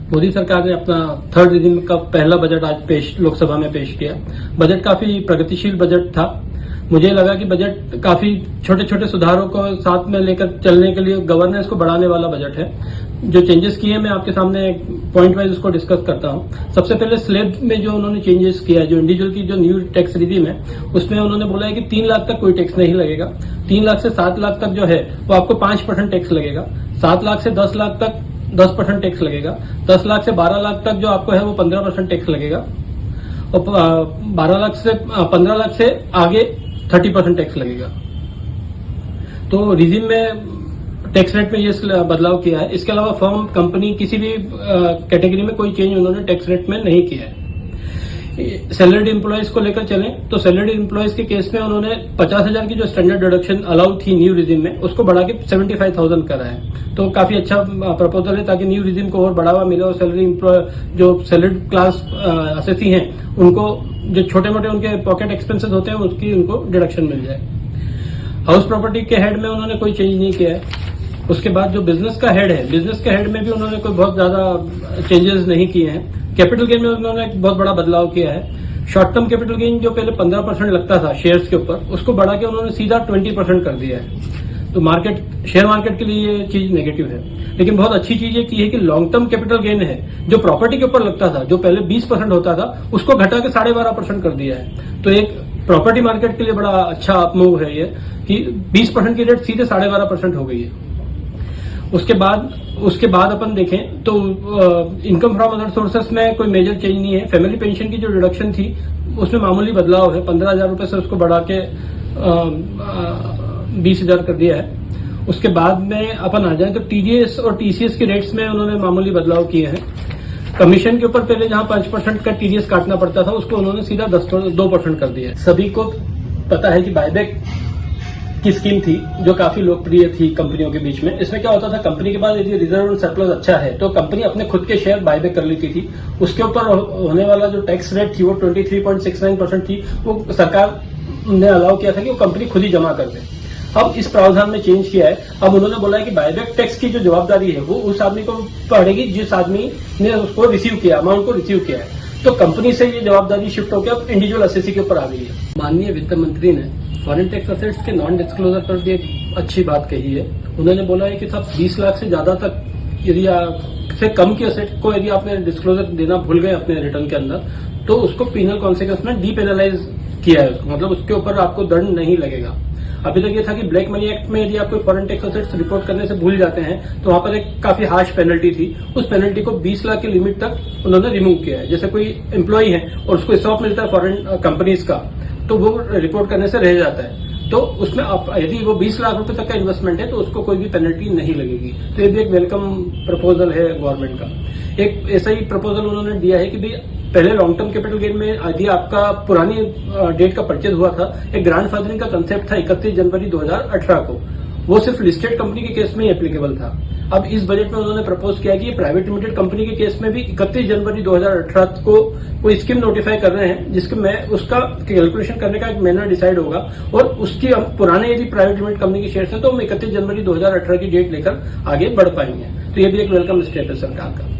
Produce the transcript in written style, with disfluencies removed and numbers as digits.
मोदी सरकार ने अपना थर्ड रिजिम का पहला बजट आज लोकसभा में पेश किया। बजट काफी प्रगतिशील बजट था। मुझे लगा कि बजट काफी छोटे छोटे सुधारों को साथ में लेकर चलने के लिए गवर्नेंस को बढ़ाने वाला बजट है। जो चेंजेस किए मैं आपके सामने पॉइंट वाइज उसको डिस्कस करता हूं। सबसे पहले स्लैब में जो उन्होंने चेंजेस किया है, जो इंडिविजुअल की जो न्यू टैक्स रिजिम है, उसमें उन्होंने बोला है कि 3 लाख तक कोई टैक्स नहीं लगेगा। 3 लाख से 7 लाख तक जो है वो आपको 5% टैक्स लगेगा। 7 लाख से 10 लाख तक 10% टैक्स लगेगा। 10 लाख से 12 लाख तक जो आपको है वो 15% टैक्स लगेगा। और 12 लाख से 15 लाख से आगे 30% टैक्स लगेगा। तो रिजिम में टैक्स रेट में ये बदलाव किया है। इसके अलावा फर्म, कंपनी, किसी भी कैटेगरी में कोई चेंज उन्होंने टैक्स रेट में नहीं किया है। सैलरीड एम्प्लॉयज को लेकर चलें तो सैलरीड एम्प्लॉयज के केस में उन्होंने 50,000 की जो स्टैंडर्ड डिडक्शन अलाउड थी न्यू रिजिम में, उसको बढ़ा के 75,000 करा है। तो काफी अच्छा प्रपोजल है ताकि न्यू रिजिम को और बढ़ावा मिले और सैलरी एम्प्लॉय जो सैलरीड क्लास असेसी हैं उनको जो छोटे मोटे उनके पॉकेट एक्सपेंसेस होते हैं उसकी उनको डिडक्शन मिल जाए। हाउस प्रॉपर्टी के हेड में उन्होंने कोई चेंज नहीं किया है। उसके बाद जो बिजनेस का हेड है, बिजनेस के हेड में भी उन्होंने कोई बहुत ज्यादा चेंजेस नहीं किए हैं। कैपिटल गेन में उन्होंने एक बहुत बड़ा बदलाव किया है। शॉर्ट टर्म कैपिटल गेन जो पहले 15% लगता था शेयर्स के ऊपर, उसको बढ़ा के उन्होंने सीधा 20% कर दिया है। तो शेयर मार्केट के लिए ये चीज नेगेटिव है। लेकिन बहुत अच्छी चीज ये की है कि लॉन्ग टर्म कैपिटल गेन है जो प्रॉपर्टी के ऊपर लगता था, जो पहले 20% होता था, उसको घटा के 12.5% कर दिया है। तो एक प्रॉपर्टी मार्केट के लिए बड़ा अच्छा मूव है ये कि 20% की रेट सीधे 12.5% हो गई है। उसके बाद अपन देखें तो इनकम फ्रॉम अदर सोर्सेस में कोई मेजर चेंज नहीं है। फैमिली पेंशन की जो डिडक्शन थी उसमें मामूली बदलाव है। 15,000 रुपए से उसको बढ़ा के 20,000 कर दिया है। उसके बाद में अपन आ जाए तो टीडीएस और टीसीएस की रेट्स में उन्होंने मामूली बदलाव किए हैं। कमीशन के ऊपर पहले जहां 5% का टीडीएस काटना पड़ता था उसको उन्होंने सीधा 2% कर दिया है। सभी को पता है कि बायबैक की स्कीम थी जो काफी लोकप्रिय थी कंपनियों के बीच में। इसमें क्या होता था, कंपनी के पास यदि रिजर्व एंड सरप्लस अच्छा है तो कंपनी अपने खुद के शेयर बायबैक कर लेती थी। उसके ऊपर होने वाला जो टैक्स रेट थी वो 23.69% थी। वो सरकार ने अलाउ किया था कि वो कंपनी खुद ही जमा कर दे। अब इस प्रावधान में चेंज किया है। अब उन्होंने बोला है कि बायबैक टैक्स की जो जवाबदारी है वो उस आदमी को पड़ेगी जिस आदमी ने उसको रिसीव किया, अमाउंट को रिसीव किया है। तो कंपनी से ये जवाबदारी शिफ्ट होकर अब इंडिविजुअल असेसी के ऊपर आ गई है। माननीय वित्त मंत्री ने फॉरेन टैक्स असेट्स के नॉन डिस्क्लोजर पर भी एक अच्छी बात कही है। उन्होंने बोला है कि साहब 20 लाख से ज्यादा तक यदि से कम की असेट को यदि आपने डिस्क्लोजर देना भूल गए अपने रिटर्न के अंदर तो उसको पीनल कॉन्सिक्वेंस में डीपेनलाइज किया है उसको, मतलब उसके ऊपर आपको दंड नहीं लगेगा। अभी तक ये था कि ब्लैक मनी एक्ट में यदि आप कोई फॉरेन टैक्स असेट्स रिपोर्ट करने से भूल जाते हैं तो वहां पर एक काफी हार्श पेनल्टी थी। उस पेनल्टी को 20 लाख की लिमिट तक उन्होंने रिमूव किया है। जैसे कोई एम्प्लॉय है और उसको स्टॉक मिलता है फॉरेन कंपनीज का तो वो रिपोर्ट करने से रह जाता है। तो उसमें आप यदि वो 20 लाख रुपए तक का इन्वेस्टमेंट है तो उसको कोई भी पेनल्टी नहीं लगेगी। तो ये भी एक वेलकम प्रपोजल है गवर्नमेंट का। एक ऐसा ही प्रपोजल उन्होंने दिया है कि भाई पहले लॉन्ग टर्म कैपिटल गेन में यदि आपका पुरानी डेट का परचेज हुआ था, एक ग्रैंड फादरिंग का कंसेप्ट था 31 जनवरी 2018 को, वो सिर्फ लिस्टेड कंपनी के केस में ही एप्लीकेबल था। अब इस बजट में उन्होंने प्रपोज किया कि ये प्राइवेट लिमिटेड कंपनी के केस में भी 31 जनवरी 2018 को कोई स्कीम नोटिफाई कर रहे हैं जिसके में उसका कैलकुलेशन करने का एक मैनर डिसाइड होगा और उसकी हम पुराने यदि प्राइवेट लिमिटेड कंपनी के शेयर्स हैं तो हम 31 जनवरी 2018 की डेट लेकर आगे बढ़ पाएंगे। तो ये भी एक वेलकम स्टेप है सरकार का।